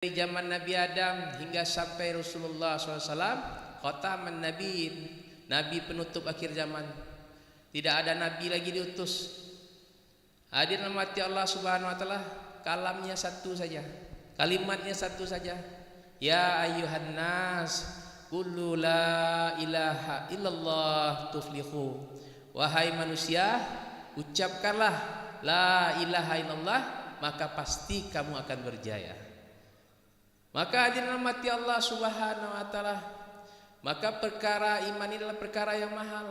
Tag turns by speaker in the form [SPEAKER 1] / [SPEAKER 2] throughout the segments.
[SPEAKER 1] Dari zaman Nabi Adam hingga sampai Rasulullah SAW, khataman Nabi, Nabi penutup akhir zaman. Tidak ada Nabi lagi diutus. Hadirin rahmati Allah Subhanahu Wa Taala, kalamnya satu saja, kalimatnya satu saja. Ya ayuhan nas, qulu la ilaha illallah tuflihu. Wahai manusia, ucapkanlah la ilaha illallah, maka pasti kamu akan berjaya. Maka hadirin rahmati Allah Subhanahu Wa Taala, maka perkara iman ini adalah perkara yang mahal.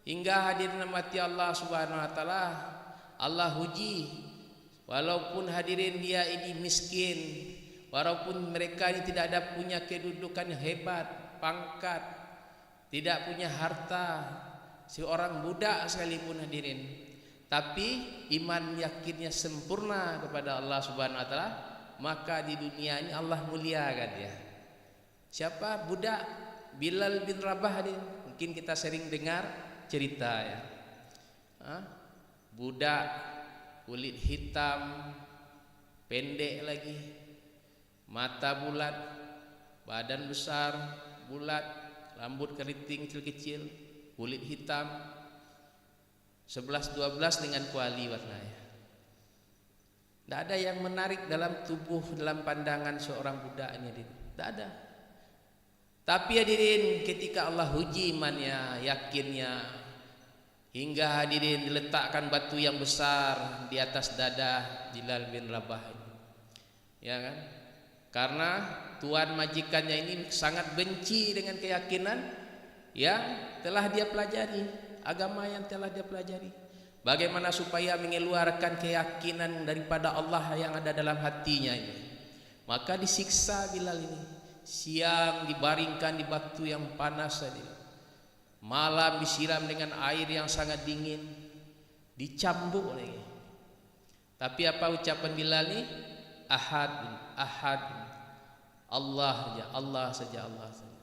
[SPEAKER 1] Hingga hadirin rahmati Allah Subhanahu Wa Taala, Allah uji, walaupun hadirin dia ini miskin, walaupun mereka ini tidak ada punya kedudukan yang hebat, pangkat, tidak punya harta, seorang budak sekalipun hadirin, tapi iman yakinnya sempurna kepada Allah Subhanahu Wa Taala, maka di dunia ini Allah muliakan dia. Siapa? Budak Bilal bin Rabah hadirin. Mungkin kita sering dengar cerita ya. Budak kulit hitam, pendek lagi, mata bulat, badan besar, bulat, rambut keriting kecil-kecil, kulit hitam, 11-12 dengan kuali warnanya. Tidak ada yang menarik dalam tubuh, dalam pandangan seorang budak ini, tidak ada. Tapi hadirin, ketika Allah uji imannya, yakinnya, hingga hadirin diletakkan batu yang besar di atas dada Bilal bin Rabah ini, ya kan? Karena tuan majikannya ini sangat benci dengan keyakinan yang telah dia pelajari, agama yang telah dia pelajari. Bagaimana supaya mengeluarkan keyakinan daripada Allah yang ada dalam hatinya ini? Maka disiksa Bilal ini. Siang dibaringkan di batu yang panas tadi, malam disiram dengan air yang sangat dingin, dicambuk lagi. Tapi apa ucapan Bilal ini? Ahad, ahad, Allah saja, Allah saja, Allah saja.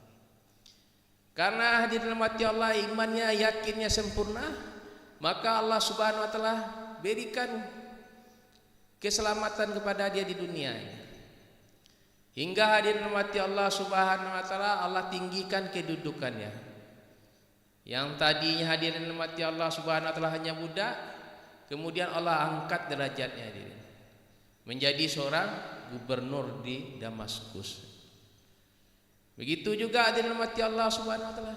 [SPEAKER 1] Karena hadirin rahmati Allah, imannya, yakinnya sempurna, maka Allah Subhanahu Wa Taala berikan keselamatan kepada dia di dunia ini. Hingga hadirin rahmati Allah Subhanahu Wa Taala, Allah tinggikan kedudukannya. Yang tadinya hadirin rahmati Allah Subhanahu Wa Taala hanya budak, kemudian Allah angkat derajatnya hadirin, menjadi seorang gubernur di Damaskus. Begitu juga hadirin rahmati Allah Subhanahu Wa Taala,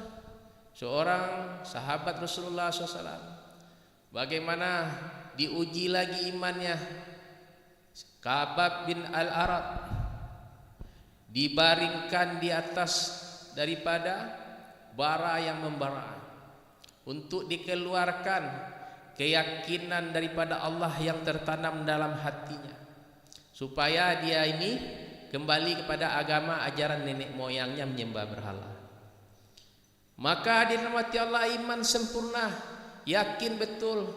[SPEAKER 1] seorang sahabat Rasulullah SAW, bagaimana diuji lagi imannya. Khabbab bin Al-Arat dibaringkan di atas daripada bara yang membara untuk dikeluarkan keyakinan daripada Allah yang tertanam dalam hatinya, supaya dia ini kembali kepada agama ajaran nenek moyangnya menyembah berhala. Maka dirahmati Allah, iman sempurna, yakin betul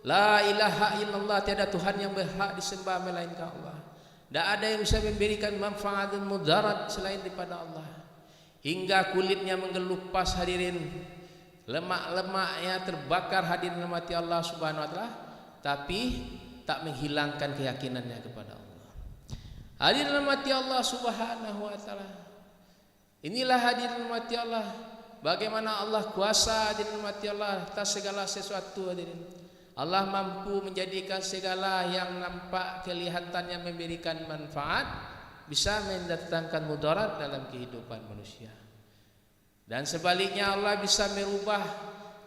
[SPEAKER 1] la ilaha illallah, tiada Tuhan yang berhak disembah melainkan Allah. Tidak ada yang bisa memberikan manfaat dan mudarat selain daripada Allah. Hingga kulitnya mengelupas hadirin, lemak-lemaknya terbakar hadirin rahmati Allah Subhanahu Wa Taala, tapi tak menghilangkan keyakinannya kepada Allah. Hadirin rahmati Allah Subhanahu Wa Taala, inilah hadirin rahmati Allah, bagaimana Allah kuasa hadirin rahmati Allah atas segala sesuatu hadirin. Allah mampu menjadikan segala yang nampak kelihatannya memberikan manfaat bisa mendatangkan mudarat dalam kehidupan manusia. Dan sebaliknya Allah bisa merubah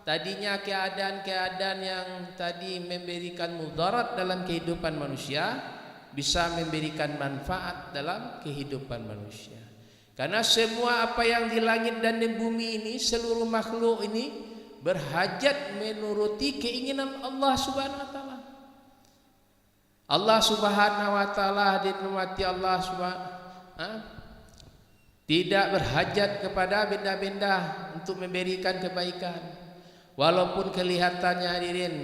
[SPEAKER 1] tadinya keadaan-keadaan yang tadi memberikan mudarat dalam kehidupan manusia bisa memberikan manfaat dalam kehidupan manusia. Karena semua apa yang di langit dan di bumi ini, seluruh makhluk ini berhajat menuruti keinginan Allah Subhanahu Wa Taala. Allah Subhanahu Wa Taala dirahmati Allah tidak berhajat kepada benda-benda untuk memberikan kebaikan. Walaupun kelihatannya hadirin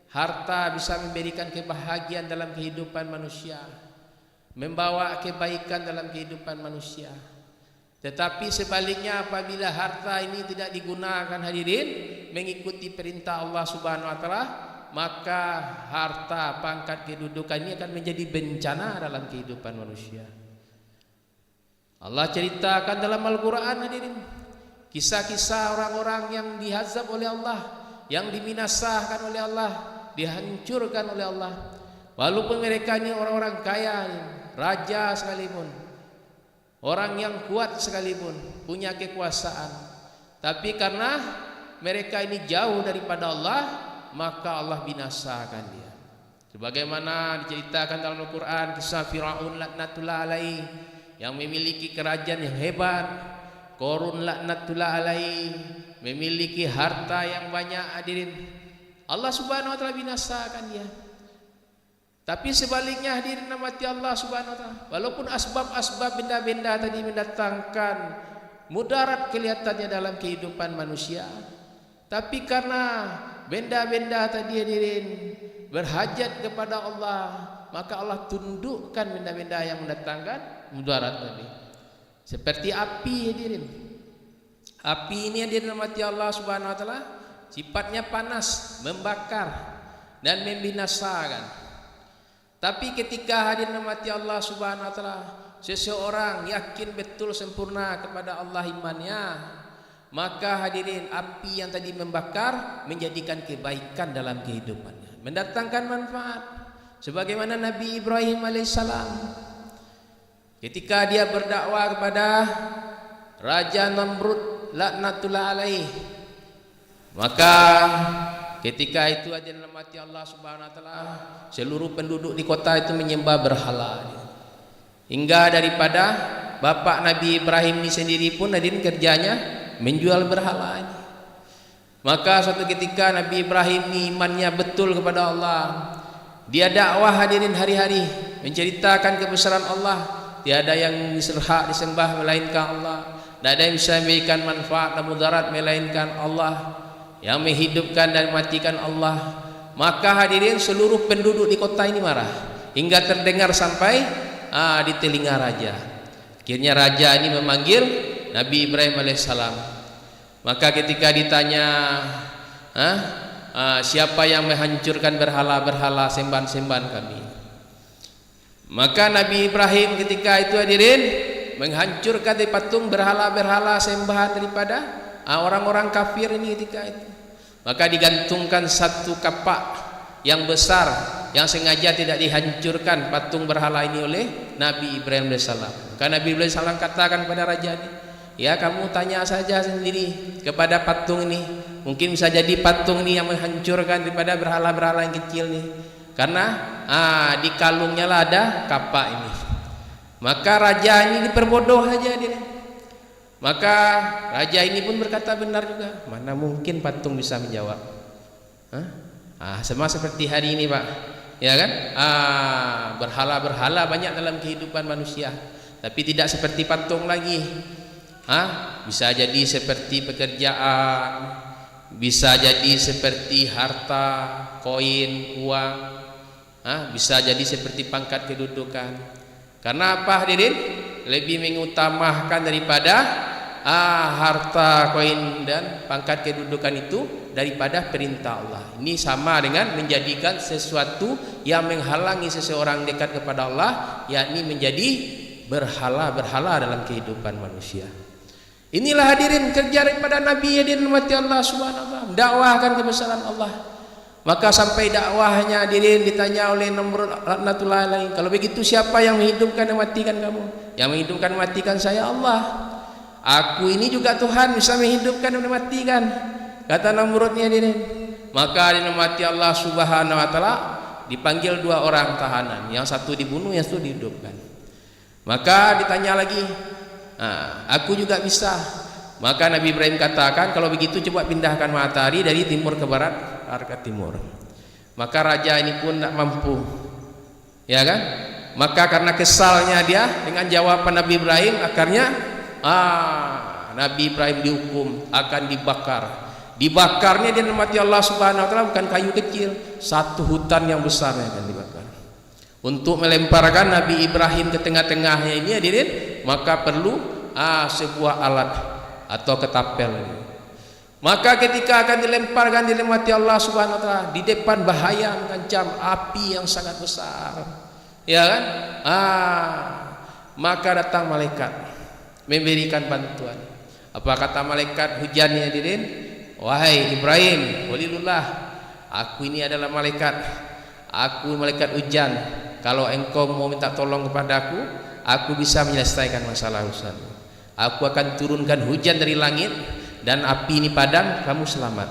[SPEAKER 1] harta bisa memberikan kebahagiaan dalam kehidupan manusia, membawa kebaikan dalam kehidupan manusia. Tetapi sebaliknya, apabila harta ini tidak digunakan hadirin mengikuti perintah Allah Subhanahu Wa Taala, maka harta, pangkat, kedudukan ini akan menjadi bencana dalam kehidupan manusia. Allah ceritakan dalam Al-Quran, hadirin, kisah-kisah orang-orang yang dihazab oleh Allah, yang diminasahkan oleh Allah, dihancurkan oleh Allah. Walaupun mereka ini orang-orang kaya, raja sekalipun, orang yang kuat sekalipun, punya kekuasaan, tapi karena mereka ini jauh daripada Allah, maka Allah binasakan dia. Sebagaimana diceritakan dalam Al-Quran kisah Fir'aun laknatullah alaih, yang memiliki kerajaan yang hebat, Qarun laknatullah alaih, memiliki harta yang banyak, hadirin. Allah Subhanahu wa taala binasakan dia. Tapi sebaliknya, hadirin rahmati Allah Subhanahu wa taala, walaupun asbab-asbab benda-benda tadi mendatangkan mudarat kelihatannya dalam kehidupan manusia, tapi karena benda-benda tadi, hadirin, berhajat kepada Allah, maka Allah tundukkan benda-benda yang mendatangkan mudarat tadi. Seperti api, hadirin. Api ini, hadirin rahmati Allah Subhanahu wa taala, sifatnya panas, membakar dan membinasakan. Tapi ketika, hadirin rahmati Allah Subhanahu wa taala, seseorang yakin betul sempurna kepada Allah imannya, maka, hadirin, api yang tadi membakar menjadikan kebaikan dalam kehidupannya, mendatangkan manfaat. Sebagaimana Nabi Ibrahim alaihissalam, ketika dia berdakwah kepada Raja Namrud laknatullah alaih, maka ketika itu, hadirin rahmati Allah Subhanahu wa taala, seluruh penduduk di kota itu menyembah berhala. Hingga daripada bapak Nabi Ibrahim ini sendiri pun, hadirin, kerjanya menjual berhala ini. Maka suatu ketika Nabi Ibrahim ini imannya betul kepada Allah, dia dakwah, hadirin, hari-hari menceritakan kebesaran Allah. Tiada yang berhak disembah melainkan Allah, tidak ada yang bisa memberikan manfaat dan mudarat melainkan Allah, yang menghidupkan dan matikan Allah. Maka, hadirin, seluruh penduduk di kota ini marah, hingga terdengar sampai di telinga raja. Akhirnya raja ini memanggil Nabi Ibrahim alaihissalam. Maka ketika ditanya, siapa yang menghancurkan berhala-berhala sembahan-sembahan kami? Maka Nabi Ibrahim ketika itu, hadirin, menghancurkan di patung berhala-berhala sembahan daripada orang-orang kafir ini ketika itu. Maka digantungkan satu kapak yang besar yang sengaja tidak dihancurkan patung berhala ini oleh Nabi Ibrahim alaihissalam. Maka Nabi Ibrahim alaihissalam katakan pada raja ini, ya, kamu tanya saja sendiri kepada patung ini, mungkin bisa jadi patung ini yang menghancurkan daripada berhala-berhala yang kecil ini, karena di kalungnya lah ada kapak ini. Maka raja ini diperbodoh saja dia. Maka raja ini pun berkata benar juga, mana mungkin patung bisa menjawab. Sama seperti hari ini, Pak, ya kan? Berhala-berhala banyak dalam kehidupan manusia, tapi tidak seperti patung lagi. Bisa jadi seperti pekerjaan, bisa jadi seperti harta, koin, uang, bisa jadi seperti pangkat kedudukan. Karena apa, hadirin? Lebih mengutamakan daripada harta, koin dan pangkat kedudukan itu daripada perintah Allah. Ini sama dengan menjadikan sesuatu yang menghalangi seseorang dekat kepada Allah, yakni menjadi berhala-berhala dalam kehidupan manusia. Inilah, hadirin, kerja daripada Nabi, hadirin mati Allah Subhanahu wa taala, dakwahkan kebesaran Allah. Maka sampai dakwahnya, hadirin, ditanya oleh Namrud laknatullah alaih, kalau begitu siapa yang menghidupkan dan matikan kamu? Yang menghidupkan dan matikan saya Allah. Aku ini juga Tuhan, bisa menghidupkan dan mematikan, kata Namrudnya, hadirin. Maka dinamati Allah Subhanahu wa taala, dipanggil dua orang tahanan, yang satu dibunuh, yang satu dihidupkan. Maka ditanya lagi, aku juga bisa. Maka Nabi Ibrahim katakan, kalau begitu coba pindahkan matahari dari timur ke barat, ke timur. Maka raja ini pun tidak mampu, ya kan? Maka karena kesalnya dia dengan jawaban Nabi Ibrahim, akhirnya Nabi Ibrahim dihukum akan dibakar. Dibakarnya dia mati Allah Subhanahu wa taala bukan kayu kecil, satu hutan yang besar yang akan dibakar. Untuk melemparkan Nabi Ibrahim ke tengah-tengahnya ini, hadirin, maka perlu sebuah alat atau ketapel. Maka ketika akan dilemparkan di mati Allah Subhanahu wa taala, di depan bahaya mengancam api yang sangat besar. Ya kan? Maka datang malaikat memberikan bantuan. Apa kata malaikat hujannya hadirin? Wahai Ibrahim, walilullah, aku ini adalah malaikat. Aku malaikat hujan. Kalau engkau mau minta tolong kepadaku, aku bisa menyelesaikan masalah urusanmu. Aku akan turunkan hujan dari langit dan api ini padam, kamu selamat.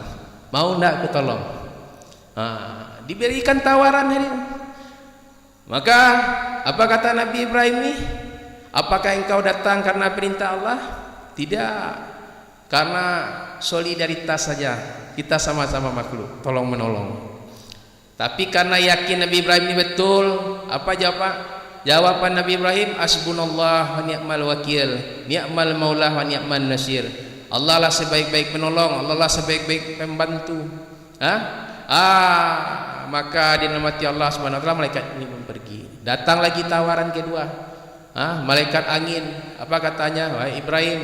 [SPEAKER 1] Mau enggak aku tolong? Diberikan tawaran ini. Maka apa kata Nabi Ibrahim ini? Apakah engkau datang karena perintah Allah? Tidak, karena solidaritas saja. Kita sama-sama makhluk, tolong menolong. Tapi karena yakin Nabi Ibrahim ini betul, apa jawaban Nabi Ibrahim? Hasbunallah wa ni'mal wakil, ni'mal maulah wa ni'man nasir. Allah lah sebaik-baik penolong, Allah lah sebaik-baik pembantu. Maka dinamati Allah Subhanahu wa taala, malaikat ini pergi. Datang lagi tawaran kedua. Malaikat angin, apa katanya? Wahai Ibrahim,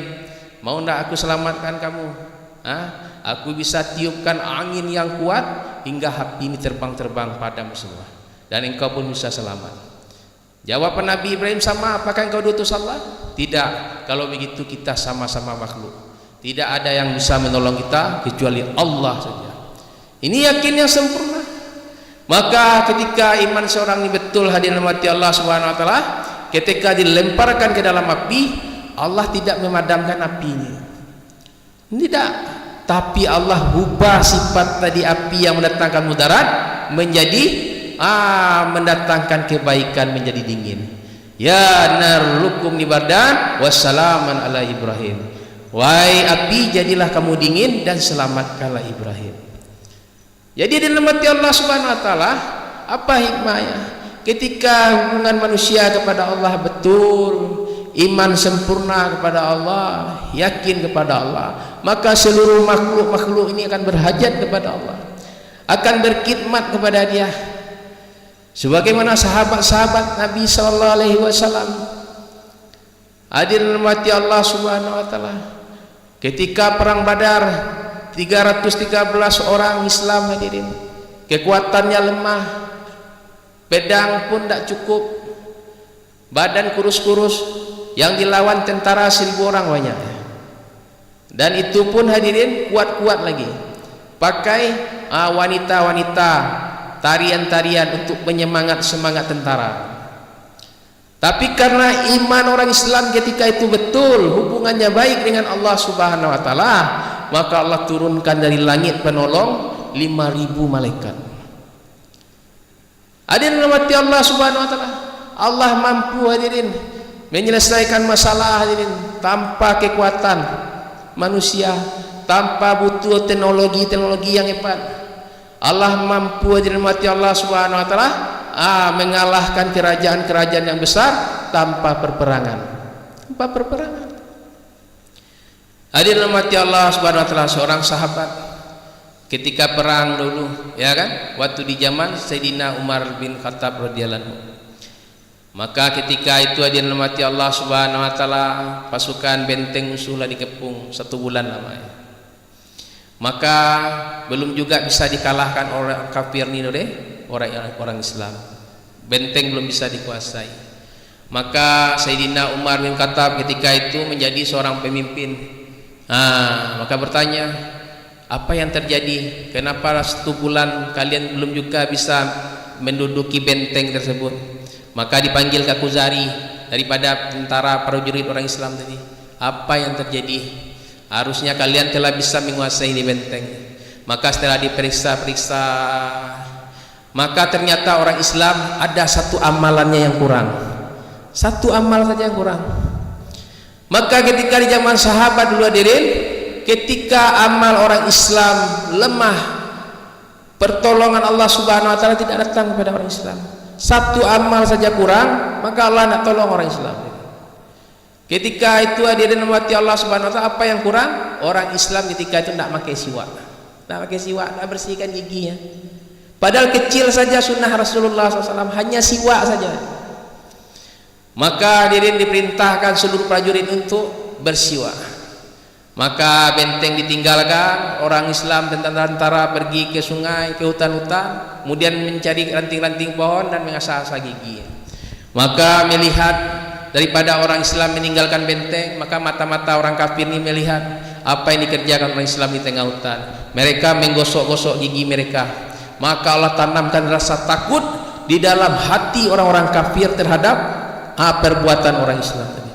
[SPEAKER 1] mau enggak aku selamatkan kamu? Aku bisa tiupkan angin yang kuat hingga api ini terbang-terbang padam semua, dan engkau pun bisa selamat. Jawaban Nabi Ibrahim sama, apakah engkau diutus Allah? Tidak. Kalau begitu kita sama-sama makhluk. Tidak ada yang bisa menolong kita kecuali Allah saja. Ini yakin yang sempurna. Maka ketika iman seorang ini betul hadirin mati Allah Subhanahu wa taala, ketika dilemparkan ke dalam api, Allah tidak memadamkan apinya. Tidak, tapi Allah ubah sifat tadi api yang mendatangkan mudarat menjadi mendatangkan kebaikan, menjadi dingin. Ya narlukum nibardan wassalaman ala Ibrahim. Wahai api, jadilah kamu dingin dan selamatkanlah Ibrahim. Jadi dinamati Allah Subhanahu wa taala, apa hikmahnya? Ketika hubungan manusia kepada Allah betul, iman sempurna kepada Allah, yakin kepada Allah, maka seluruh makhluk ini akan berhajat kepada Allah, akan berkhidmat kepada Dia. Sebagaimana sahabat-sahabat Nabi sallallahu alaihi wasallam, hadirin rahmati Allah Subhanahu wa taala, ketika perang Badar 313 orang Islam hadirin, kekuatannya lemah, pedang pun tidak cukup, badan kurus-kurus, yang dilawan tentara 1000 orang banyak, dan itu pun hadirin kuat-kuat lagi, pakai wanita-wanita, tarian-tarian untuk semangat tentara. Tapi karena iman orang Islam ketika itu betul, hubungannya baik dengan Allah Subhanahu wa taala, maka Allah turunkan dari langit penolong 5.000 malaikat. Hadirin rahmati Allah Subhanahu wa taala, Allah mampu hadirin menyelesaikan masalah hadirin tanpa kekuatan manusia, tanpa butuh teknologi yang hebat. Allah mampu hadirin rahmati Allah Subhanahu wa taala mengalahkan kerajaan-kerajaan yang besar tanpa perperangan. Hadirin rahmati Allah Subhanahu wa taala, seorang sahabat ketika perang dulu, ya kan, waktu di zaman Sayyidina Umar bin Khattab radhiyallahu anhu. Maka ketika itu hadirin rahmati Allah Subhanahu wa taala, pasukan benteng musuh lah dikepung 1 bulan lamanya. Maka belum juga bisa dikalahkan orang kafir ini oleh orang Islam. Benteng belum bisa dikuasai. Maka Sayyidina Umar bin Khattab ketika itu menjadi seorang pemimpin. Maka bertanya, apa yang terjadi? Kenapa 1 bulan kalian belum juga bisa menduduki benteng tersebut? Maka dipanggil ke Kuzari daripada tentara prajurit orang Islam tadi. Apa yang terjadi? Harusnya kalian telah bisa menguasai di benteng. Maka setelah diperiksa-periksa, maka ternyata orang Islam ada 1 amalannya yang kurang. 1 amal saja yang kurang. Maka ketika di zaman sahabat dulu hadirin, ketika amal orang Islam lemah, pertolongan Allah Subhanahu wa taala tidak datang kepada orang Islam. 1 amal saja kurang, maka Allah nak tolong orang Islam. Ketika itu hadirin mati Allah Subhanahu wa taala, apa yang kurang? Orang Islam ketika itu tidak pakai siwak. Tidak bersihkan giginya. Padahal kecil saja sunnah Rasulullah SAW, hanya siwak saja. Maka hadirin diperintahkan seluruh prajurit untuk bersiwak. Maka benteng ditinggalkan, orang Islam dan tentara pergi ke sungai, ke hutan-hutan, kemudian mencari ranting-ranting pohon dan mengasah-asah gigi. Maka melihat daripada orang Islam meninggalkan benteng, maka mata-mata orang kafir ini melihat apa yang dikerjakan orang Islam di tengah hutan. Mereka menggosok-gosok gigi mereka. Maka Allah tanamkan rasa takut di dalam hati orang-orang kafir terhadap perbuatan orang Islam tadi.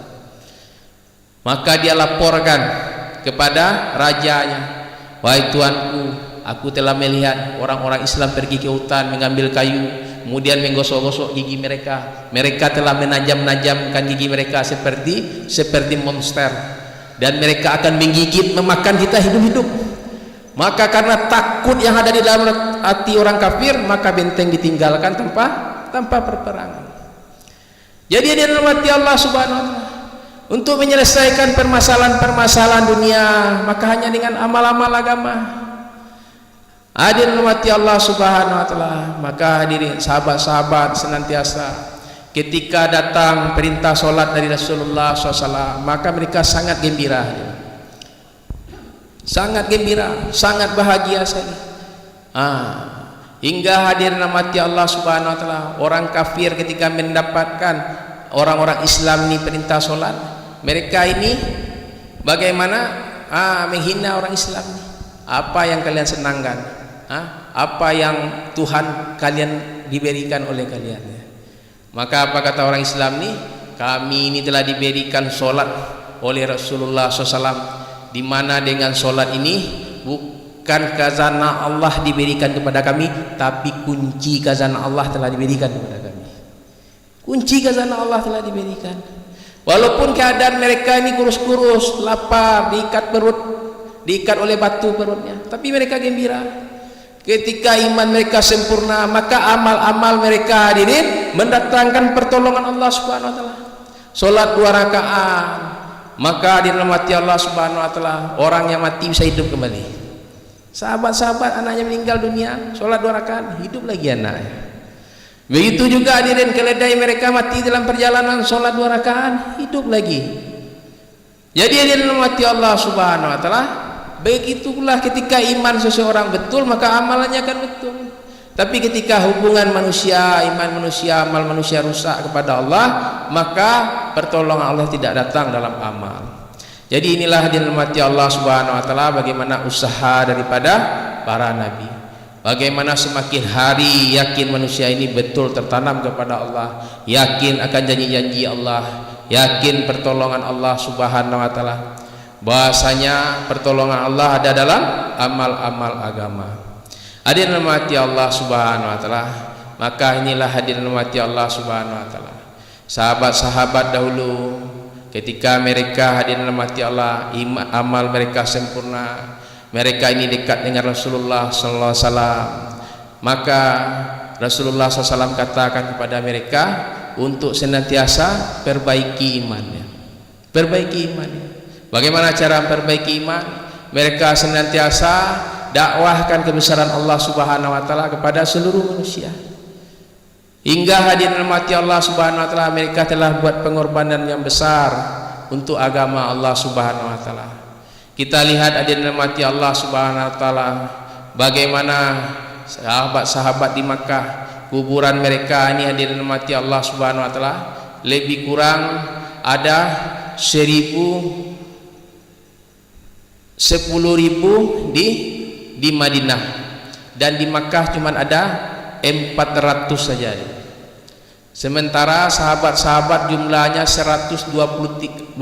[SPEAKER 1] Maka dia laporkan kepada rajanya, wahai tuanku, aku telah melihat orang-orang Islam pergi ke hutan mengambil kayu, kemudian menggosok-gosok gigi mereka. Mereka telah menajam-najamkan gigi mereka seperti monster, dan mereka akan menggigit, memakan kita hidup-hidup. Maka karena takut yang ada di dalam hati orang kafir, maka benteng ditinggalkan tanpa perperangan. Jadi dia dirahmati Allah Subhanahu wa taala. Untuk menyelesaikan permasalahan-permasalahan dunia, maka hanya dengan amal-amal agama. Hadirin rahmati Allah Subhanahu wa taala. Maka hadirin sahabat-sahabat senantiasa ketika datang perintah solat dari Rasulullah SAW, maka mereka sangat gembira, sangat gembira, sangat bahagia sekali. Hingga hadirin rahmati Allah Subhanahu wa taala, orang kafir ketika mendapatkan orang-orang Islam ini perintah solat, mereka ini bagaimana menghina orang Islam. Apa yang kalian senangkan? Apa yang Tuhan kalian diberikan oleh kalian? Maka apa kata orang Islam ini? Kami ini telah diberikan solat oleh Rasulullah SAW, di mana dengan solat ini bukan khazanah Allah diberikan kepada kami, tapi kunci khazanah Allah telah diberikan kepada kami. Kunci khazanah Allah telah diberikan. Walaupun keadaan mereka ini kurus-kurus, lapar, diikat perut, diikat oleh batu perutnya, tapi mereka gembira. Ketika iman mereka sempurna, maka amal-amal mereka hadirin mendatangkan pertolongan Allah Subhanahu wa taala. Salat 2 rakaat, maka dirahmati Allah Subhanahu wa taala, orang yang mati bisa hidup kembali. Sahabat-sahabat anaknya meninggal dunia, salat 2 rakaat, hidup lagi anaknya. Begitu juga hadirin keledai mereka mati dalam perjalanan, sholat 2 rakaat, hidup lagi. Jadi hadirin mati Allah Subhanahu wa taala. Begitulah ketika iman seseorang betul, maka amalannya akan betul. Tapi ketika hubungan manusia, iman manusia, amal manusia rusak kepada Allah, maka pertolongan Allah tidak datang dalam amal. Jadi inilah hadirin mati Allah Subhanahu wa taala, bagaimana usaha daripada para nabi. Bagaimana semakin hari yakin manusia ini betul tertanam kepada Allah, yakin akan janji-janji Allah, yakin pertolongan Allah Subhanahu wa taala. Bahasanya pertolongan Allah ada dalam amal-amal agama. Hadirin rahmati Allah Subhanahu wa taala. Maka inilah hadirin rahmati Allah Subhanahu wa taala. Sahabat-sahabat dahulu ketika mereka hadirin rahmati Allah, amal mereka sempurna, mereka ini dekat dengan Rasulullah sallallahu alaihi wasallam, maka Rasulullah SAW katakan kepada mereka untuk senantiasa perbaiki imannya. Perbaiki imannya. Bagaimana cara memperbaiki iman? Mereka senantiasa dakwahkan kebesaran Allah Subhanahu wa taala kepada seluruh manusia. Hingga hadirin rahmati Allah Subhanahu wa taala, mereka telah buat pengorbanan yang besar untuk agama Allah Subhanahu wa taala. Kita lihat hadirin rahmati Allah Subhanahu wa taala, bagaimana sahabat-sahabat di Makkah, kuburan mereka ini hadirin rahmati Allah Subhanahu wa taala lebih kurang ada 10.000 di Madinah, dan di Makkah cuma ada 400 saja. Sementara sahabat-sahabat jumlahnya 124.000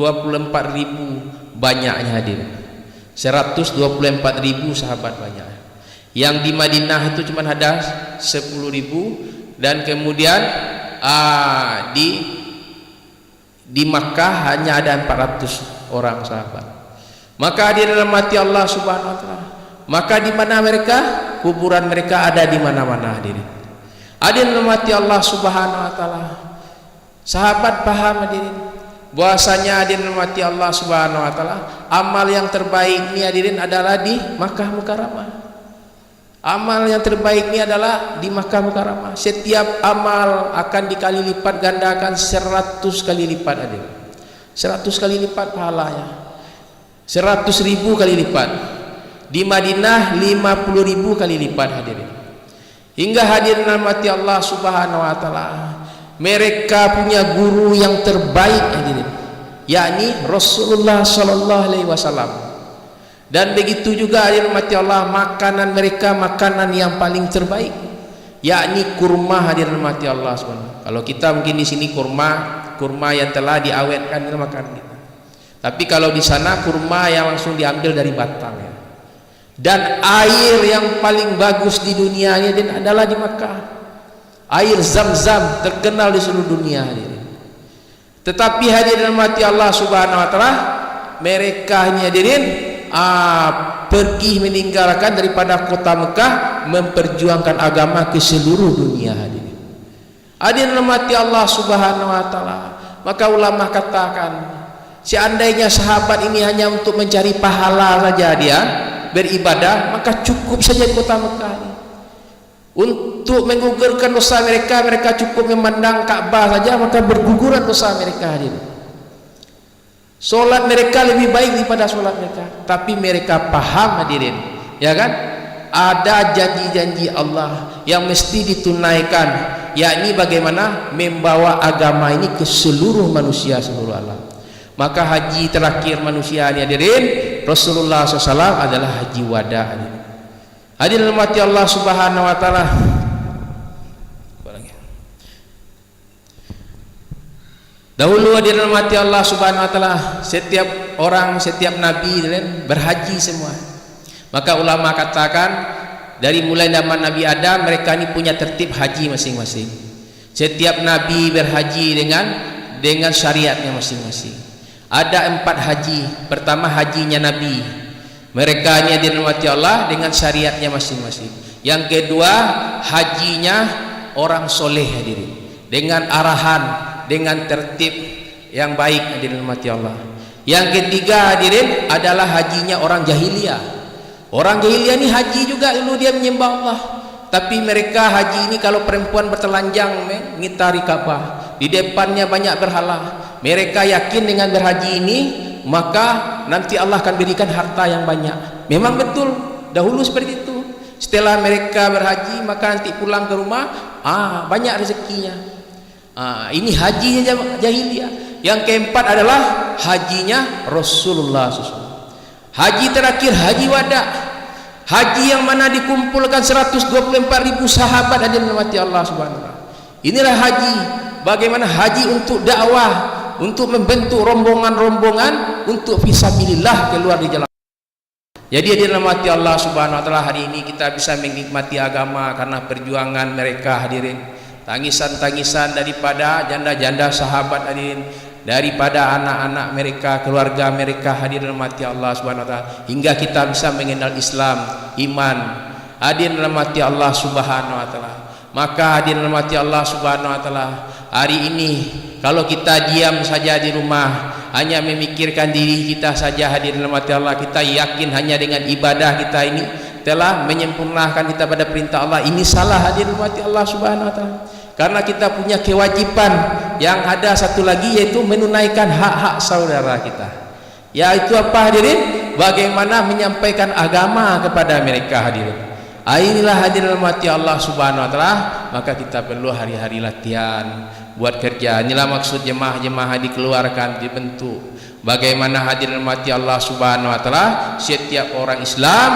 [SPEAKER 1] banyaknya hadirin. 124.000 sahabat banyak. Yang di Madinah itu cuma ada 10.000, dan kemudian di Makkah hanya ada 400 orang sahabat. Maka di dalam hati Allah Subhanahu wa taala, maka di mana mereka, kuburan mereka ada di mana-mana hadirin. Ada dalam hati Allah Subhanahu wa taala. Sahabat paham hadirin, bahwasanya hadirin rahmati Allah Subhanahu wa taala, amal yang terbaik ini hadirin adalah di Makkah Mukarramah. Amal yang terbaik ini adalah di Makkah Mukarramah. Setiap amal akan dikali lipat gandakan 100 kali lipat hadirin. 100 kali lipat pahalanya. 100.000 kali lipat. Di Madinah 50.000 kali lipat hadirin. Hingga hadirin rahmati Allah Subhanahu wa taala, mereka punya guru yang terbaik hadirin, yakni Rasulullah sallallahu alaihi wasallam. Dan begitu juga hadirin rahmati Allah, makanan mereka makanan yang paling terbaik, yakni kurma hadirin rahmati Allah subhanahu. Kalau kita mungkin di sini kurma yang telah diawetkan kita makan kita. Tapi kalau di sana kurma yang langsung diambil dari batang ya. Dan air yang paling bagus di dunia ini adalah di Makkah. Air Zam-Zam terkenal di seluruh dunia hadirin. Tetapi hadirin rahmati Allah Subhanahu wa taala, mereka ini hadirin pergi meninggalkan daripada kota Mekah, memperjuangkan agama ke seluruh dunia hadirin. Hadirin rahmati Allah Subhanahu wa taala, maka ulama katakan, seandainya sahabat ini hanya untuk mencari pahala saja dia beribadah, maka cukup saja di kota Mekah ini. Untuk menggugurkan dosa mereka, mereka cukup memandang Ka'bah saja, maka berguguran dosa mereka hadirin. Solat mereka lebih baik daripada solat mereka. Tapi mereka paham hadirin, ya kan, ada janji-janji Allah yang mesti ditunaikan, yakni bagaimana membawa agama ini ke seluruh manusia, seluruh alam. Maka haji terakhir manusia ini hadirin, Rasulullah SAW adalah haji wada hadirin. Hadirin rahmati Allah Subhanahu wa taala. Dahulu hadirin rahmati Allah Subhanahu wa taala, setiap orang, setiap nabi berhaji semua. Maka ulama katakan dari mulai zaman Nabi Adam, mereka ini punya tertib haji masing-masing. Setiap nabi berhaji dengan syariatnya masing-masing. Ada 4 haji. Pertama hajinya nabi, mereka ini dirahmati Allah dengan syariatnya masing-masing. Yang kedua hajinya orang soleh hadirin, dengan arahan, dengan tertib yang baik hadirin dirahmati Allah. Yang ketiga hadirin adalah hajinya orang jahiliyah. Orang jahiliyah ini haji juga dulu dia menyembah Allah, tapi mereka haji ini kalau perempuan bertelanjang mengitari Ka'bah, di depannya banyak berhala. Mereka yakin dengan berhaji ini maka nanti Allah akan berikan harta yang banyak. Memang betul dahulu seperti itu. Setelah mereka berhaji maka nanti pulang ke rumah banyak rezekinya. Ini hajinya jahiliyah. Yang keempat adalah hajinya Rasulullah SAW. Haji terakhir haji wada, haji yang mana dikumpulkan 124.000 sahabat hadirin rahmati Allah Subhanahu wa taala. Inilah haji, bagaimana haji untuk dakwah, untuk membentuk rombongan-rombongan untuk fisabilillah keluar di jalan. Jadi hadirin rahmati Allah Subhanahu wa taala, hari ini kita bisa menikmati agama karena perjuangan mereka hadirin. Tangisan-tangisan daripada janda-janda sahabat hadirin, daripada anak-anak mereka, keluarga mereka hadirin rahmati Allah Subhanahu wa taala, hingga kita bisa mengenal Islam, iman. Hadirin rahmati Allah Subhanahu wa taala. Maka hadirin rahmati Allah Subhanahu wa taala, hari ini kalau kita diam saja di rumah, hanya memikirkan diri kita saja hadirin rahmati Allah, kita yakin hanya dengan ibadah kita ini telah menyempurnakan kita pada perintah Allah. Ini salah hadirin rahmati Allah Subhanahu wa taala. Karena kita punya kewajiban yang ada satu lagi, yaitu menunaikan hak-hak saudara kita. Yaitu apa hadirin? Bagaimana menyampaikan agama kepada mereka hadirin. Inilah hadirin rahmati Allah Subhanahu wa taala, maka kita perlu hari-hari latihan buat kerja. Inilah maksud jemaah-jemaah dikeluarkan, dibentuk. Bagaimana hadirin rahmati Allah Subhanahu wa taala, setiap orang Islam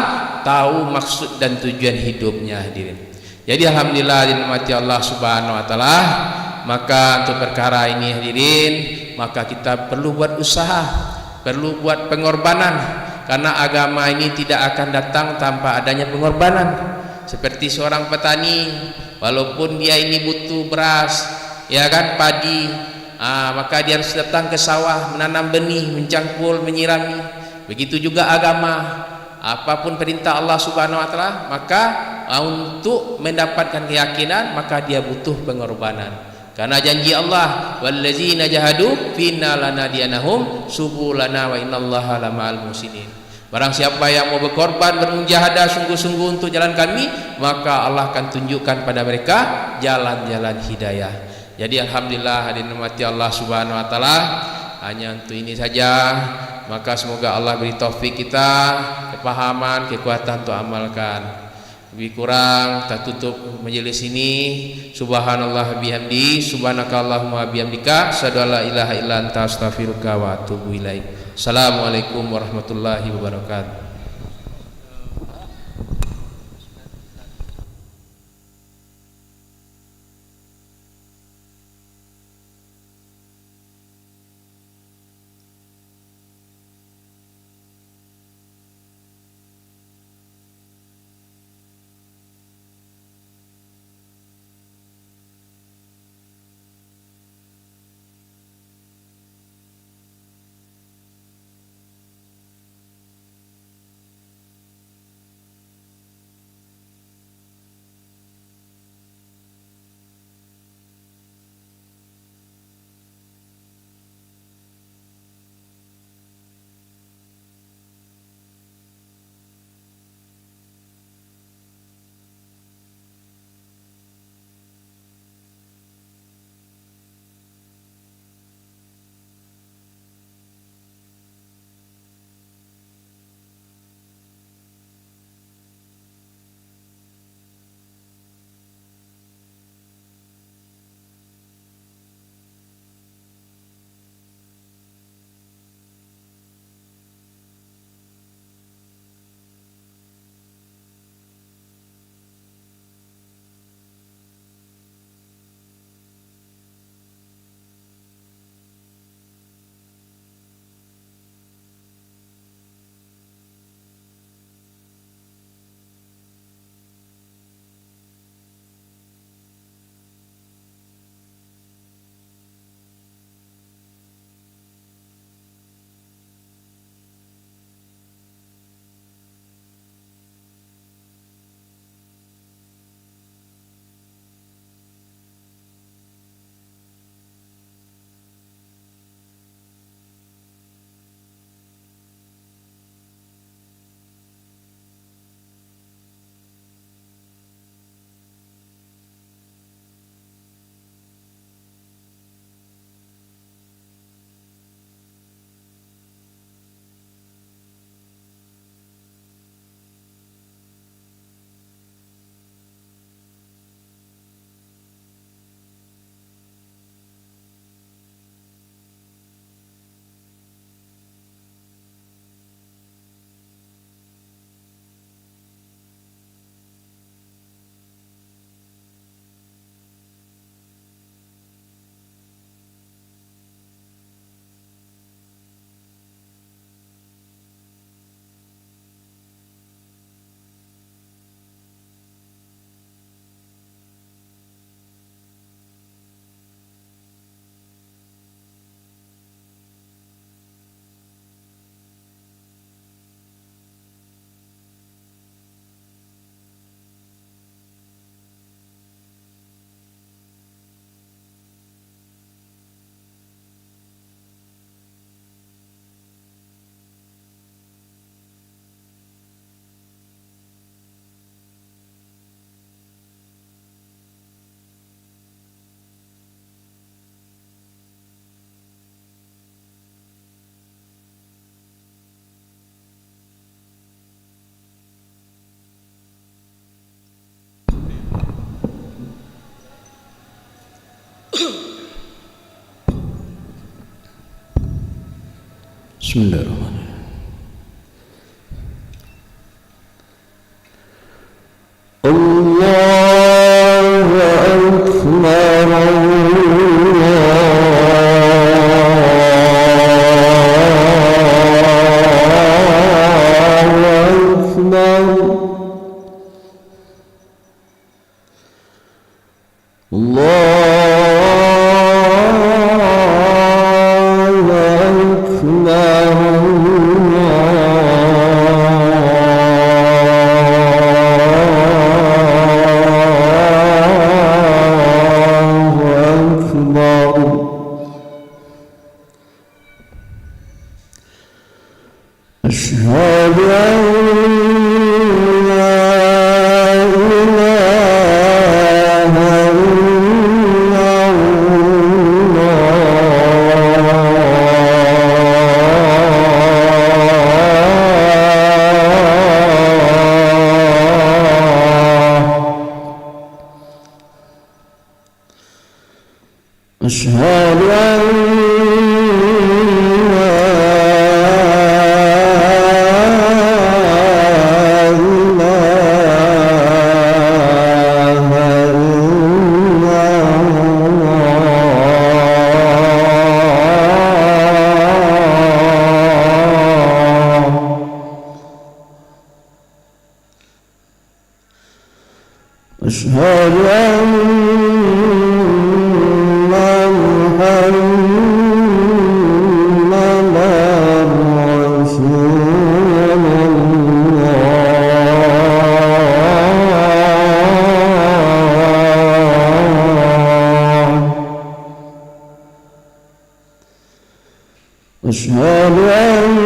[SPEAKER 1] tahu maksud dan tujuan hidupnya hadirin. Jadi alhamdulillah hadirin rahmati Allah Subhanahu wa taala, maka untuk perkara ini hadirin, maka kita perlu buat usaha, perlu buat pengorbanan. Karena agama ini tidak akan datang tanpa adanya pengorbanan. Seperti seorang petani, walaupun dia ini butuh beras, ya kan, padi, maka dia harus datang ke sawah, menanam benih, mencangkul, menyirami. Begitu juga agama, apapun perintah Allah Subhanahu wa taala, maka untuk mendapatkan keyakinan maka dia butuh pengorbanan. Karena janji Allah, wallazina jahadu fina lanadiyanahum subulana wa innallaha lama'al muhsinin. Barang siapa yang mau berkorban, bermujahadah sungguh-sungguh untuk jalan kami, maka Allah akan tunjukkan pada mereka jalan-jalan hidayah. Jadi alhamdulillah hadirin rahmati Allah Subhanahu wa taala, hanya untuk ini saja maka semoga Allah beri taufik kita, kepahaman, kekuatan untuk amalkan. Lebih kurang kita tutup majelis ini. Subhanallah bihamdi, subhanakallahumma bihamdika, asyhadu an la ilaha illa anta, astaghfiruka wa atubu ilaik. Assalamualaikum warahmatullahi wabarakatuh.
[SPEAKER 2] Bismillahirrahmanirrahim. Allahu Akbar, أشهد أن لا إله إلا الله أشهد أن محمدًا رسول الله. أشهد أن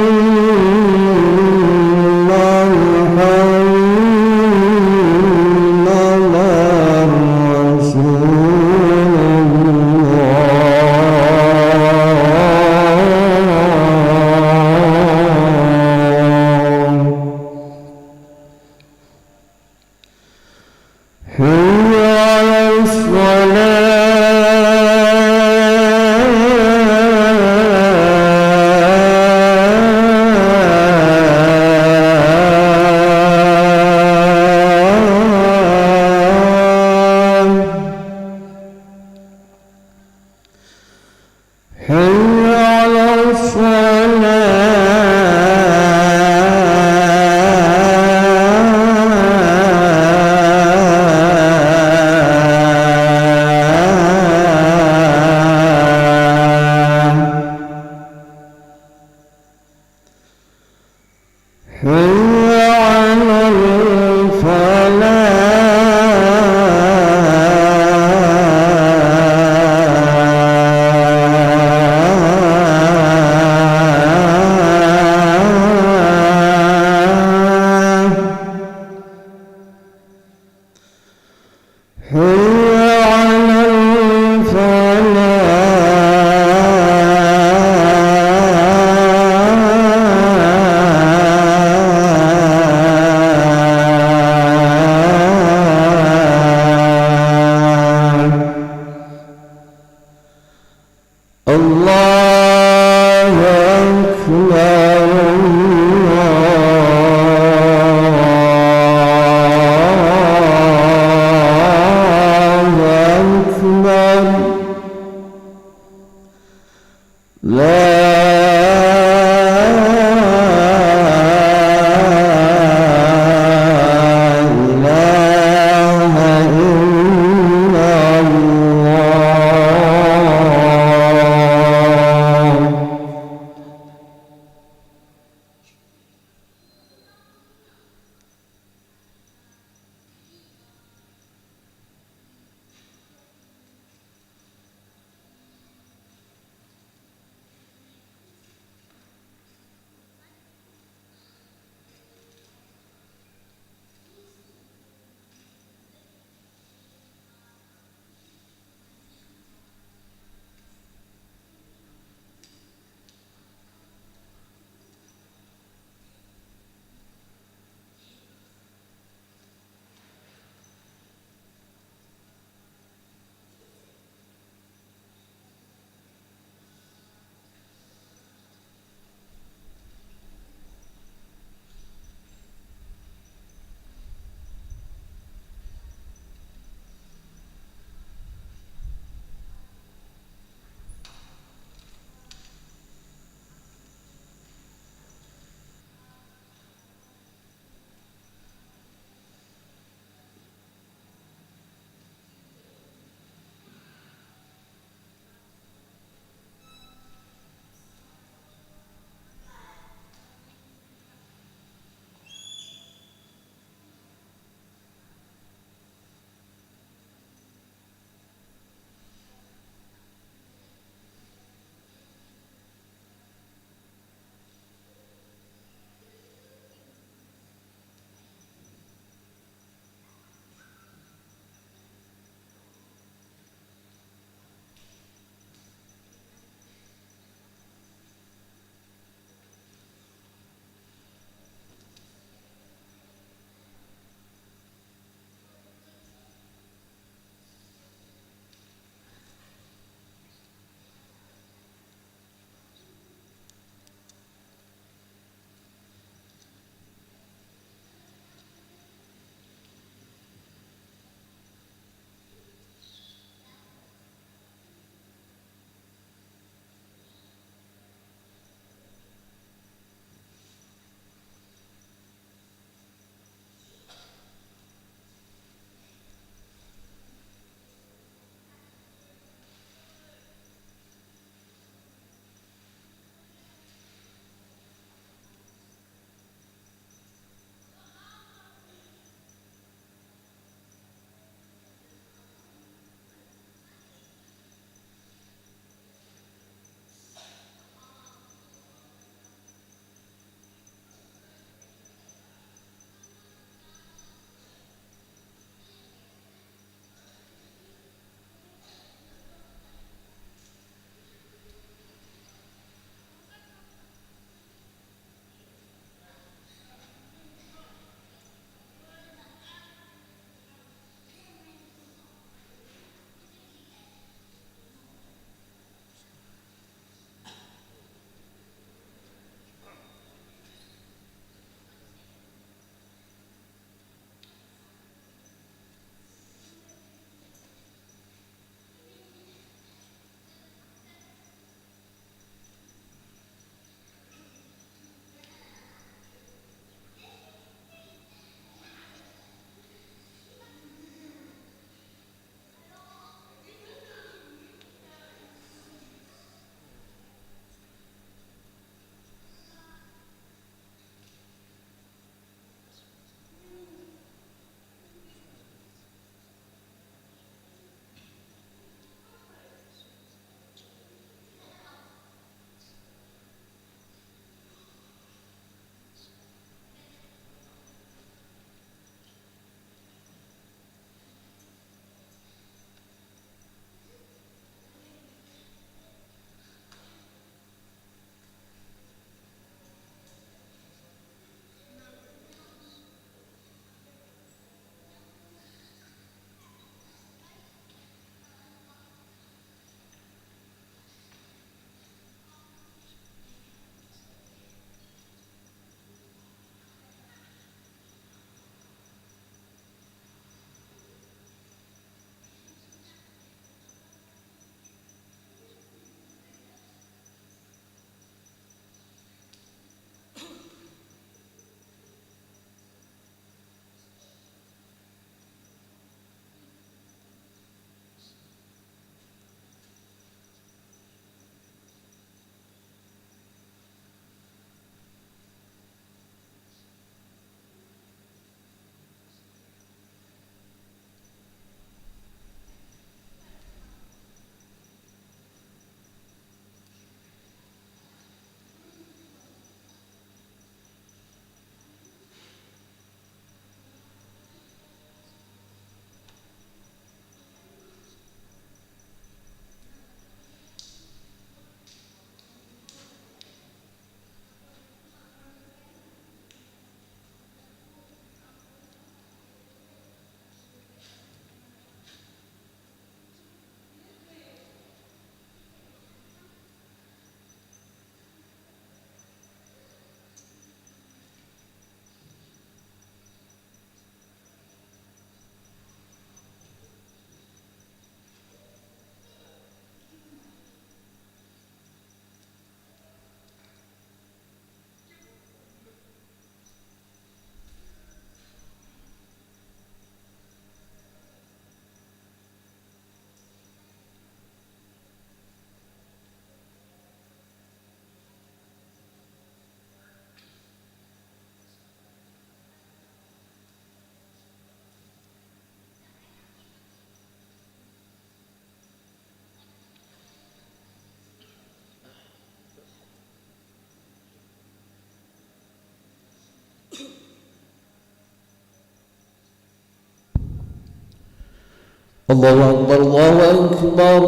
[SPEAKER 2] الله أكبر الله أكبر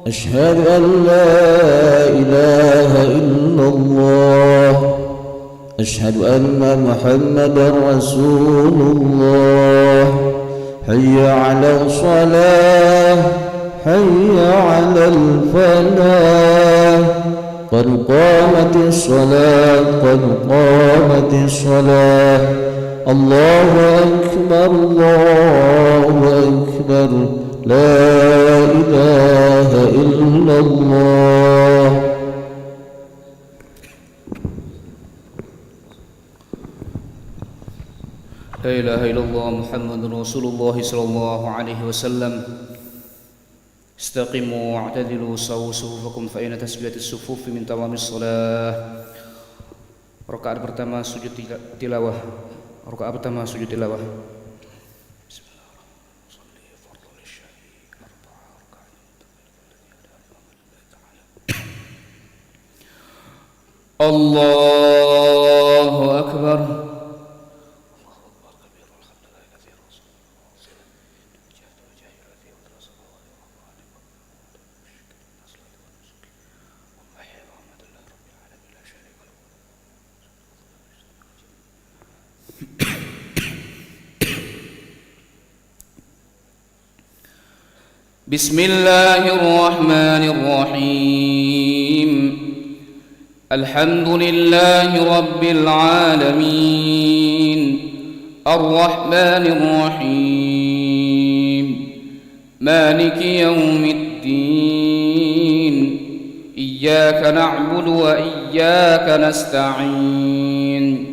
[SPEAKER 2] أشهد أن لا إله إلا الله أشهد أن محمدا رسول الله حي على الصلاة حي على الفلاح قد قامت الصلاة قد قامت الصلاة الله أكبر الله أكبر لا إله إلا الله
[SPEAKER 3] لا إله إلا الله محمد رسول الله صلى الله عليه وسلم استقيموا واعتدلوا سووا صفوفكم فإن تسبية الصفوف من تمام الصلاة. Rakaat pertama sujud tilawah. Rakaat pertama sujud tilawah. Allahu Akbar. بسم الله الرحمن الرحيم الحمد لله رب العالمين الرحمن الرحيم مالك يوم الدين إياك نعبد وإياك نستعين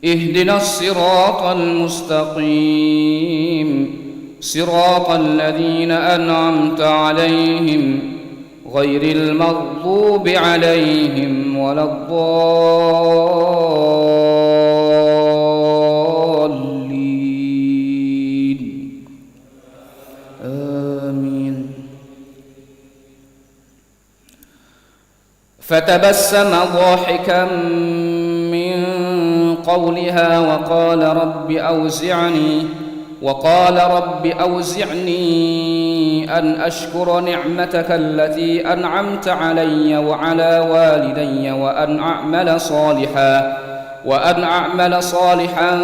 [SPEAKER 3] اهدنا الصراط المستقيم صراط الذين أنعمت عليهم غير المغضوب عليهم ولا الضالين آمين. فتبسم ضاحكا من قولها وقال رب أوزعني أن أشكر نعمتك التي أنعمت علي وعلى والدي وأن أعمل صالحا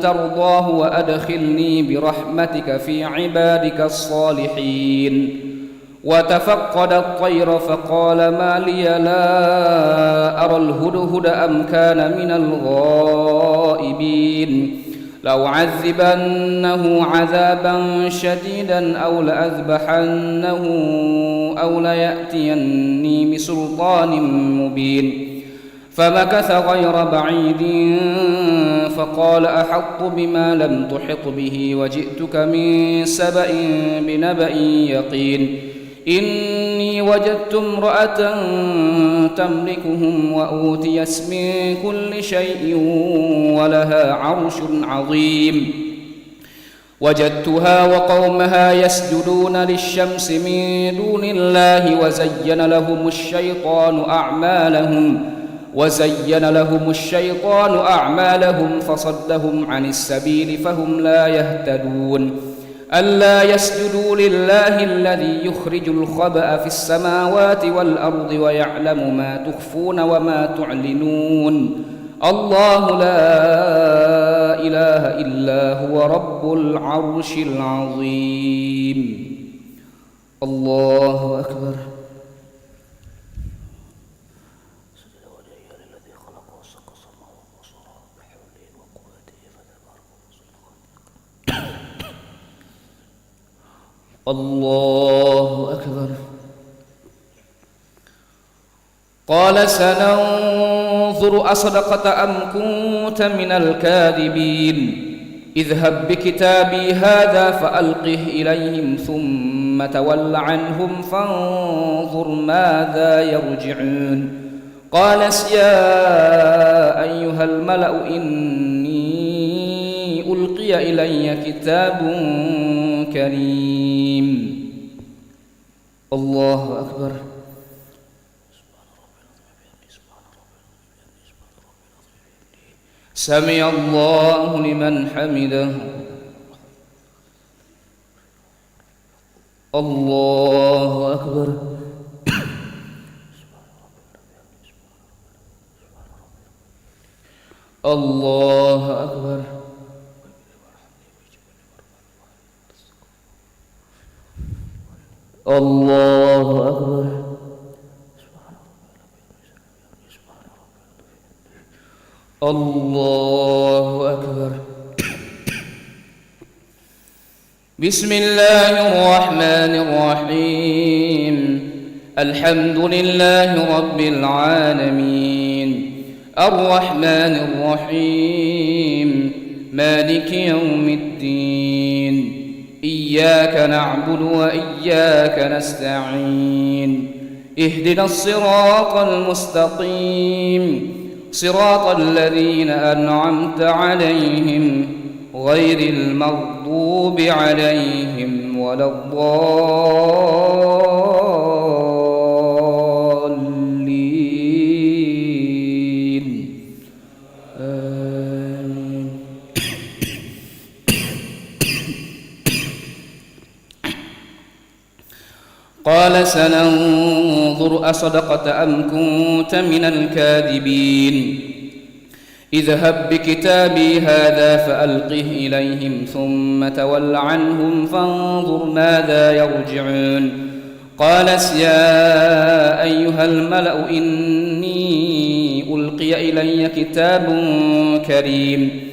[SPEAKER 3] ترضاه وأدخلني برحمتك في عبادك الصالحين. وتفقد الطير فقال ما لي لا أرى الهدهد أم كان من الغائبين لأعذبنه عذابا شديدا أو لأذبحنه أو ليأتيني بسلطان مبين. فمكث غير بعيد فقال أحط بما لم تحط به وجئتك من سبأ بنبأ يقين. إني وجدت امرأة تملكهم وأوتيت من كل شيء ولها عرش عظيم. وجدتها وقومها يسجدون للشمس من دون الله وزين لهم الشيطان أعمالهم فصدهم عن السبيل فهم لا يهتدون. ألا يسجدوا لله الذي يخرج الخبأ في السماوات والأرض ويعلم ما تخفون وما تعلنون. الله لا إله إلا هو رب العرش العظيم. الله أكبر. الله أكبر. قال سننظر أصدقت أم كنت من الكاذبين. اذهب بكتابي هذا فألقه إليهم ثم تول عنهم فانظر ماذا يرجعون. قال يا أيها الملأ إني ألقي إلي كتاب كريم. الله أكبر. سمع الله لمن حمده. الله أكبر. الله أكبر. الله أكبر. الله أكبر. بسم الله الرحمن الرحيم. الحمد لله رب العالمين الرحمن الرحيم مالك يوم الدين إياك نعبد وإياك نستعين اهدنا الصراط المستقيم صراط الذين أنعمت عليهم غير المغضوب عليهم ولا الضالين آمين. قال سننظر أصدقت أم كنت من الكاذبين اذهب بكتابي هذا فألقه إليهم ثم تول عنهم فانظر ماذا يرجعون. قال يا أيها الملأ إني ألقي إلي كتاب كريم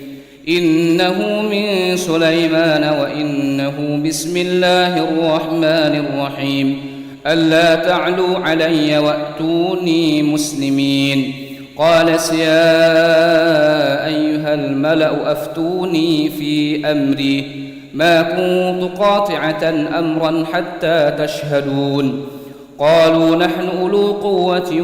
[SPEAKER 3] إنه من سليمان وإنه بسم الله الرحمن الرحيم ألا تعلوا علي وأتوني مسلمين. قال يا أيها الملأ أفتوني في أمري ما كنت قاطعة أمرا حتى تشهدون. قالوا نحن أولو قوة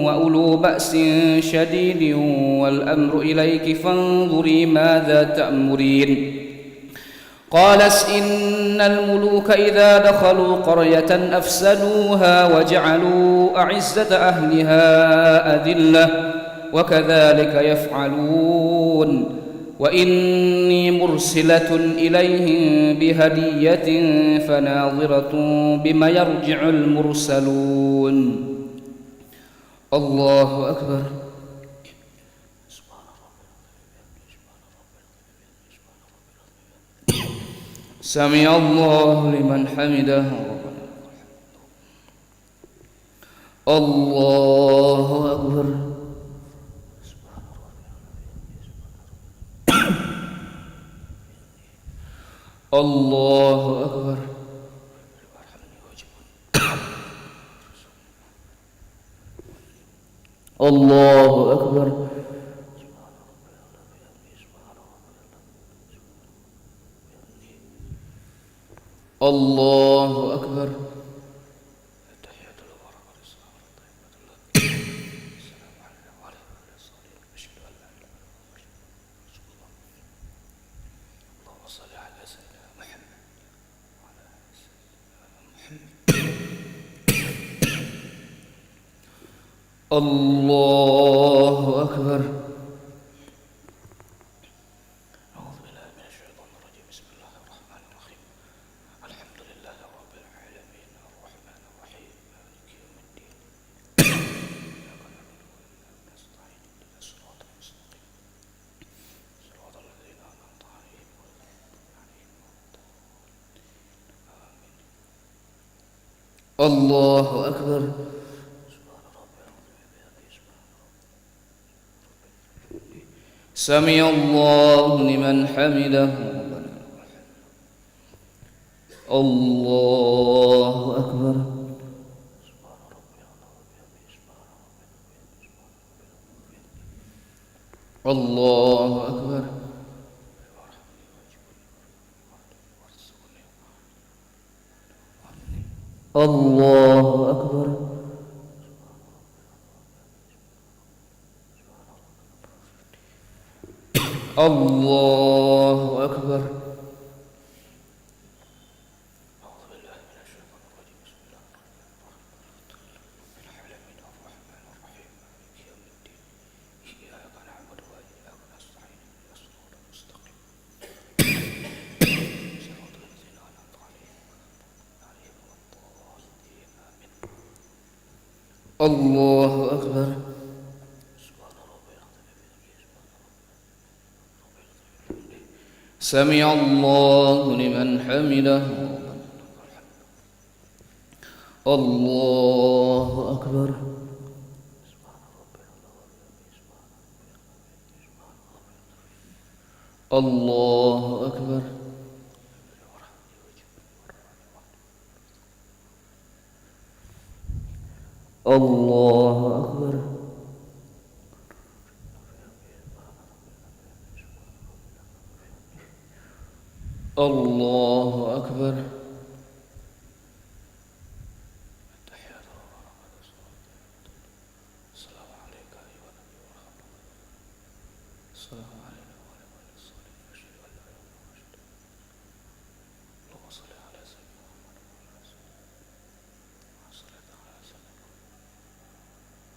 [SPEAKER 3] وأولو بأس شديد والأمر إليك فانظري ماذا تأمرين. قالت إن الملوك إذا دخلوا قرية أفسدوها وجعلوا أعزة أهلها أذلة وكذلك يفعلون. وإني مرسلة إليهم بهدية فناظرة بما يرجع المرسلون. الله أكبر. سمع الله لمن حمده. الله أكبر. الله أكبر. الله أكبر. الله أكبر. الله أكبر. أعوذ بالله من الشيطان الرجيم. بسم الله الرحمن الرحيم. الحمد لله رب العالمين الرحمن الرحيم مالك يوم الدين إياك نعبد وإياك نستعين اهدنا الصراط المستقيم صراط الذين أنعمت عليهم غير المغضوب عليهم ولا الضالين آمين. الله أكبر. سمع الله لمن حمده. الله أكبر. الله أكبر. الله أكبر. الله أكبر. أعوذ بالله من الشيطان الرجيم. بسم الله الرحمن الرحيم. مالك يوم الدين إياك نعبد وإياك نستعين اهدنا الصراط المستقيم صراط الذين أنعمت عليهم غير الله أكبر سمع الله لمن حمده الله أكبر الله أكبر الله أكبر الله أكبر السلام عليك أيها النبي ورحمة الله السلام علينا وعلى آله الصالحين أشهد أن لا إله إلا الله اللهم صل على سيدنا محمد وعلى آله وصلى على سيدنا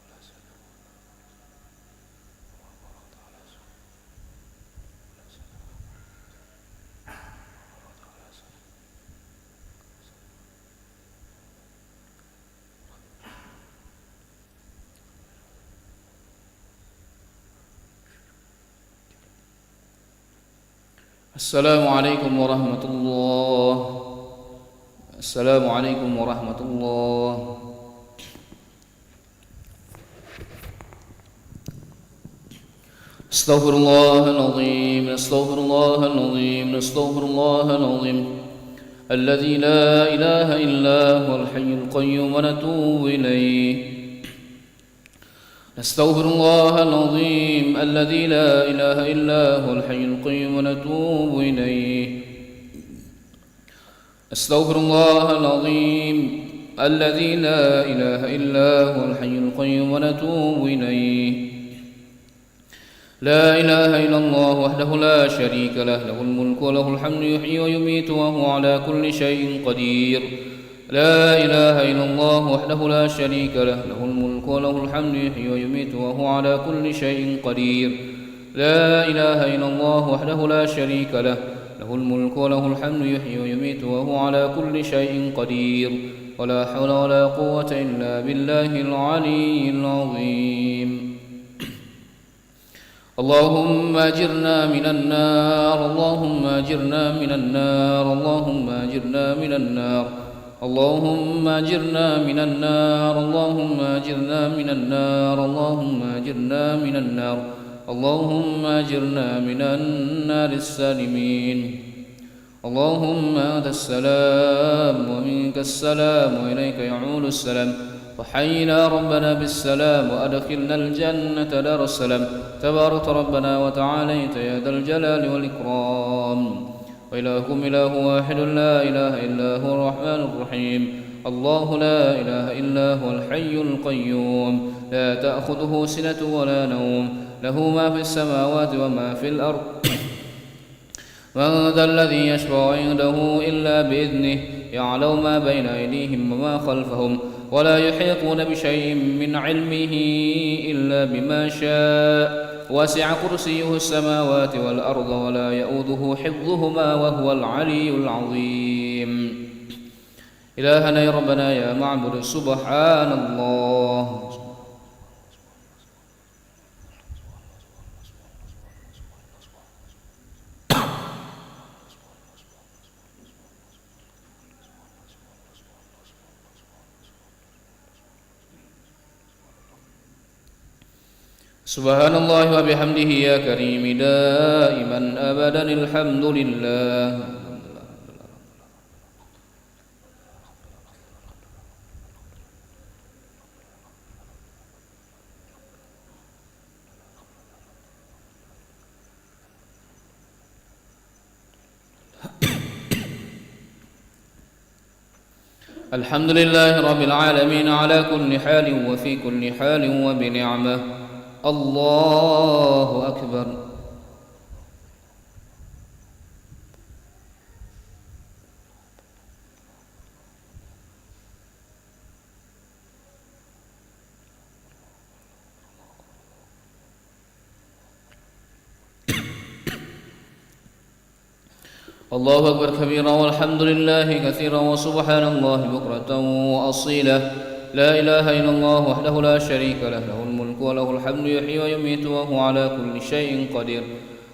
[SPEAKER 3] وعلى سيدنا وبارك على سيدنا السلام عليكم ورحمة الله السلام عليكم ورحمة الله استغفر الله العظيم استغفر الله العظيم استغفر الله العظيم الذي لا إله إلا هو الحي القيوم ونتوب إليه نستغفر الله العظيم الذي لا إله إلا هو الحي القيوم ونتوب إليه أستغفر الله العظيم الذي لا إله إلا هو الحي القيوم ونتوب إليه لا إله إلا الله وحده لا شريك له له الملك وله الحمد يحيي ويميت وهو على كل شيء قدير لا إله إلا الله وحده لا شريك له له الملك وله الحمد يحيي ويميت وهو على كل شيء قدير لا إله إلا الله وحده لا شريك له له الملك وله الحمد يحيي ويميت وهو على كل شيء قدير ولا حول ولا قوة إلا بالله العلي العظيم اللهم أجرنا من النار اللهم أجرنا من النار اللهم أجرنا من النار اللهم أجرنا من النار اللهم أجرنا من النار اللهم أجرنا من النار اللهم أجرنا من النار السالمين اللهم أنت السلام ومنك السلام وإليك يعود السلام وحينا ربنا بالسلام وأدخلنا الجنة دار السلام تبارك ربنا وتعاليت يا ذا الجلال والإكرام وإلهكم إله واحد لا إله إلا هو الرحمن الرحيم الله لا إله إلا هو الحي القيوم لا تأخذه سنة ولا نوم له ما في السماوات وما في الأرض من ذا الذي يشفع عنده إلا بإذنه يعلم ما بين أيديهم وما خلفهم ولا يحيطون بشيء من علمه إلا بما شاء وسع كرسيه السماوات والأرض ولا يؤوده حفظهما وهو العلي العظيم إلهنا يا ربنا يا معبد سبحان الله سبحان الله وبحمده يا كريم دائما أبدا الحمد لله الحمد لله رب العالمين على كل حال وفي كل حال وبنعمة الله أكبر الله أكبر كبيرا والحمد لله كثيرا وسبحان الله بكرة وأصيلا لا إله إلا الله وحده لا شريك له له الملك وله الحمد يحيي ويميت وهو على كل شيء قدير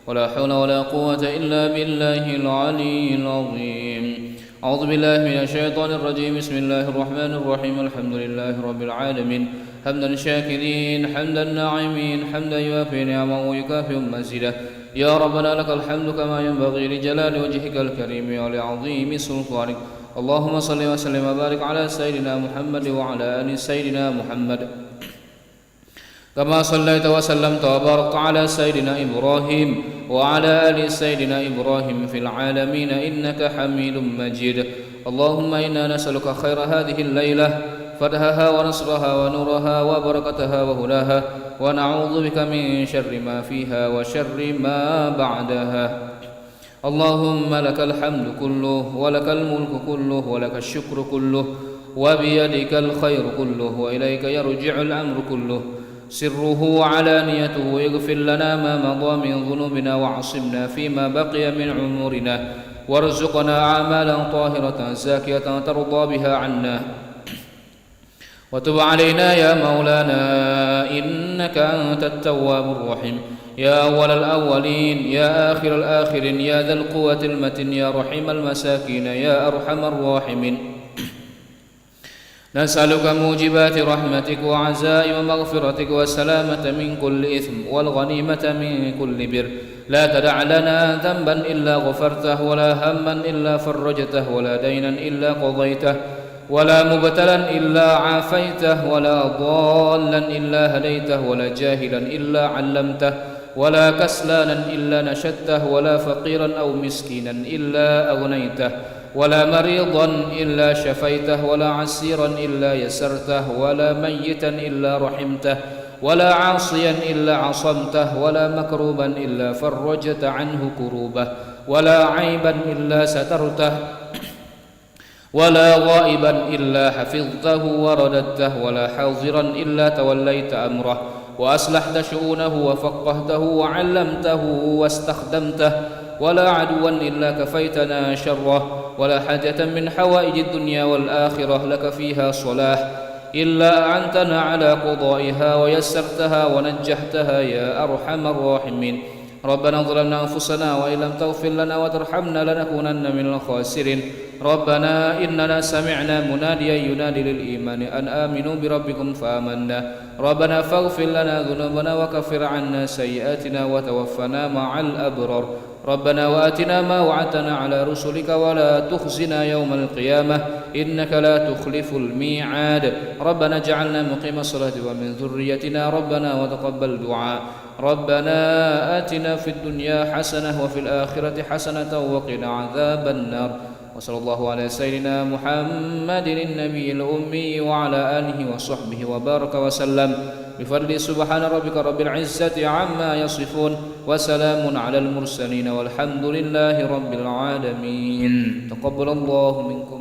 [SPEAKER 3] ولا حول ولا قوة إلا بالله العلي العظيم أعوذ بالله من الشيطان الرجيم بسم الله الرحمن الرحيم الحمد لله رب العالمين حمدا شاكرين حمدا ناعمين حمدا يوافي نعمه ويكافئ مزيده يا ربنا لك الحمد كما ينبغي لجلال وجهك الكريم ولعظيم سلطانك اللهم صل وسلم وبارك على سيدنا محمد وعلى آل سيدنا محمد كما صليت وسلمت وباركت على سيدنا إبراهيم وعلى آل سيدنا إبراهيم في العالمين إنك حميد مجيد اللهم إنا نسألك خير هذه الليلة فتحها ونصرها ونورها وبركتها وهداها ونعوذ بك من شر ما فيها وشر ما بعدها اللهم لك الحمد كله ولك الملك كله ولك الشكر كله وبيدك الخير كله وإليك يرجع الأمر كله سره وعلانيته يغفر لنا ما مضى من ذنوبنا وعصمنا فيما بقي من عمرنا وارزقنا أعمالا طاهرة زاكية ترضى بها عنا وتب علينا يا مولانا إنك أنت التواب الرحيم يا أول الأولين يا آخر الآخرين يا ذا القوة المتين يا رحيم المساكين يا أرحم الراحمين نسألك موجبات رحمتك وعزائم مغفرتك والسلامة من كل إثم والغنيمة من كل بر لا تدع لنا ذنبا إلا غفرته ولا هما إلا فرجته ولا دينا إلا قضيته ولا مبتلا إلا عافيته ولا ضالا إلا هديته ولا جاهلا إلا علمته ولا كسلانا إلا نشدته ولا فقيرا أو مسكينا إلا أغنيته ولا مريضا إلا شفيته ولا عسيرا إلا يسرته ولا ميتا إلا رحمته ولا عاصيا إلا عصمته ولا مكروبا إلا فرجت عنه كروبه ولا عيبا إلا سترته ولا غائبا إلا حفظته ورددته ولا حاضرا إلا توليت أمره وأصلحت شؤونه وفقهته وعلمته واستخدمته ولا عدوا إلا كفيتنا شره ولا حاجة من حوائج الدنيا والآخرة لك فيها صلاح إلا أعنتنا على قضائها ويسرتها ونجحتها يا أرحم الراحمين ربنا ظلمنا أنفسنا وإن لم تغفر لنا وترحمنا لنكونن من الخاسرين ربنا إننا سمعنا مناديا ينادي للإيمان أن آمنوا بربكم فآمنا ربنا فاغفر لنا ذنوبنا وكفر عنا سيئاتنا وتوفنا مع الأبرار ربنا وآتنا ما وعدتنا على رسلك ولا تخزنا يوم القيامة إنك لا تخلف الميعاد ربنا اجعلنا مقيم الصلاة ومن ذريتنا ربنا وتقبل دعاء ربنا آتنا في الدنيا حسنة وفي الآخرة حسنة وقنا عذاب النار وصلى الله على سيدنا محمد النبي الأمي وعلى آله وصحبه وبارك وسلم بفضل سبحان ربك رب العزة عما يصفون وسلام على المرسلين والحمد لله رب العالمين تقبل الله منكم